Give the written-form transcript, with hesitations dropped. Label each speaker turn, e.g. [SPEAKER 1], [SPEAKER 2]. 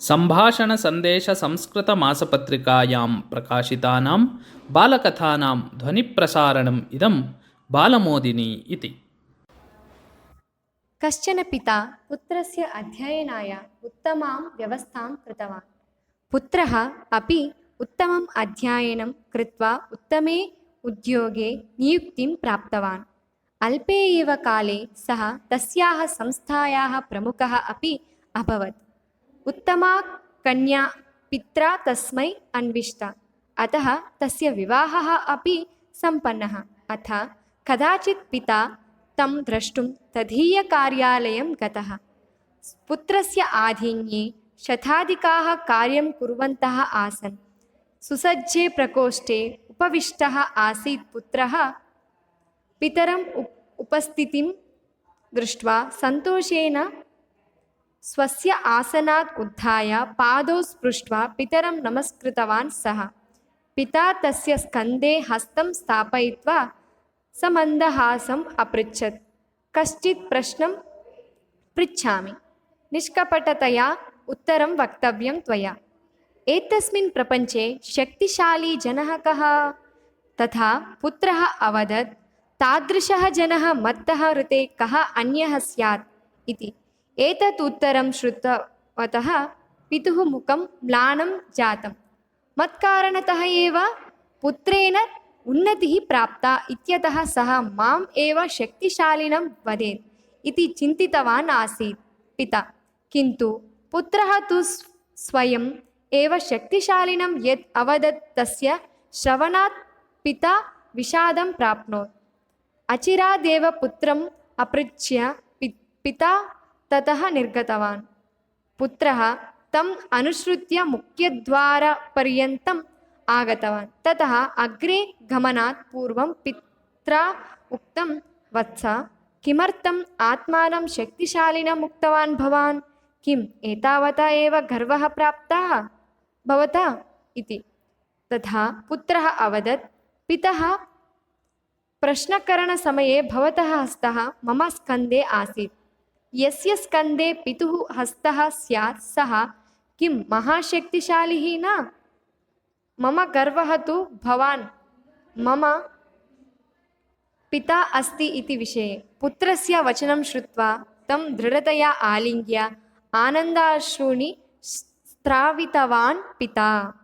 [SPEAKER 1] सम्भाषणसन्देशसंस्कृतमासपत्रिकायां प्रकाशितानां बालकथानां ध्वनिप्रसारणम् इदं बालमोदिनी इति।
[SPEAKER 2] कश्चन पिता पुत्रस्य अध्ययनाय उत्तमां व्यवस्थां कृतवान्। पुत्रः अपि उत्तमम् अध्ययनं कृत्वा उत्तमे उद्योगे नियुक्तिं प्राप्तवान्। अल्पे एव काले सः तस्याः संस्थायाः प्रमुखः अपि अभवत्। उत्तमा कन्या पित्रा तस्मै अन्विष्टा, अतः तस्य विवाहः अपि सम्पन्नः। अथ कदाचित् पिता तं द्रष्टुं तदीयकार्यालयं गतः। पुत्रस्य आधिन्ये शताधिकाः कार्यं कुर्वन्तः आसन्। सुसज्जे प्रकोष्ठे उपविष्टः आसीत् पुत्रः। पितरम् उपस्थितिं दृष्ट्वा सन्तोषेण स्वस्य आसनात् उत्थाय पादौ स्पृष्ट्वा पितरं नमस्कृतवान् सः। पिता तस्य स्कन्धे हस्तं स्थापयित्वा समन्दहासम् अपृच्छत्, कश्चित् प्रश्नं पृच्छामि, निष्कपटतया उत्तरं वक्तव्यं त्वया। एतस्मिन् प्रपञ्चे शक्तिशाली जनः कः? तथा पुत्रः अवदत्, तादृशः जनः मत्तः ऋते कः अन्यः स्यात् इति। एतत् उत्तरं श्रुतवतः पितुः मुखं म्लानं जातं। मत्कारणतः एव पुत्रेण उन्नतिः प्राप्ता इत्यतः सः माम् एव शक्तिशालिनं वदेत् इति चिन्तितवान् आसीत् पिता। किन्तु पुत्रः तु स्वयम् एव शक्तिशालिनं यत् अवदत् तस्य श्रवणात् पिता विषादं प्राप्नोत्। अचिरादेव पुत्रम् अपृच्छ्य पिता ततः निर्गतवान्। पुत्रः तम् अनुसृत्य मुख्यद्वारपर्यन्तम् आगतवान्। ततः अग्रे गमनात् पूर्वं पित्रा उक्तं, वत्स, किमर्थम् आत्मानं शक्तिशालिनम् उक्तवान् भवान्? किम् एतावता एव गर्वः प्राप्तः भवता इति। तथा पुत्रः अवदत्, पितः, प्रश्नकरणसमये भवतः हस्तः मम स्कन्धे आसीत्। यस्य स्कन्धे पितुः हस्तः स्यात् सः किं महाशक्तिशालिः न? मम गर्वः तु भवान् मम पिता अस्ति इति विषये। पुत्रस्य वचनं श्रुत्वा तं दृढतया आलिङ्ग्य आनन्दाश्रूणि स्त्रावितवान् पिता।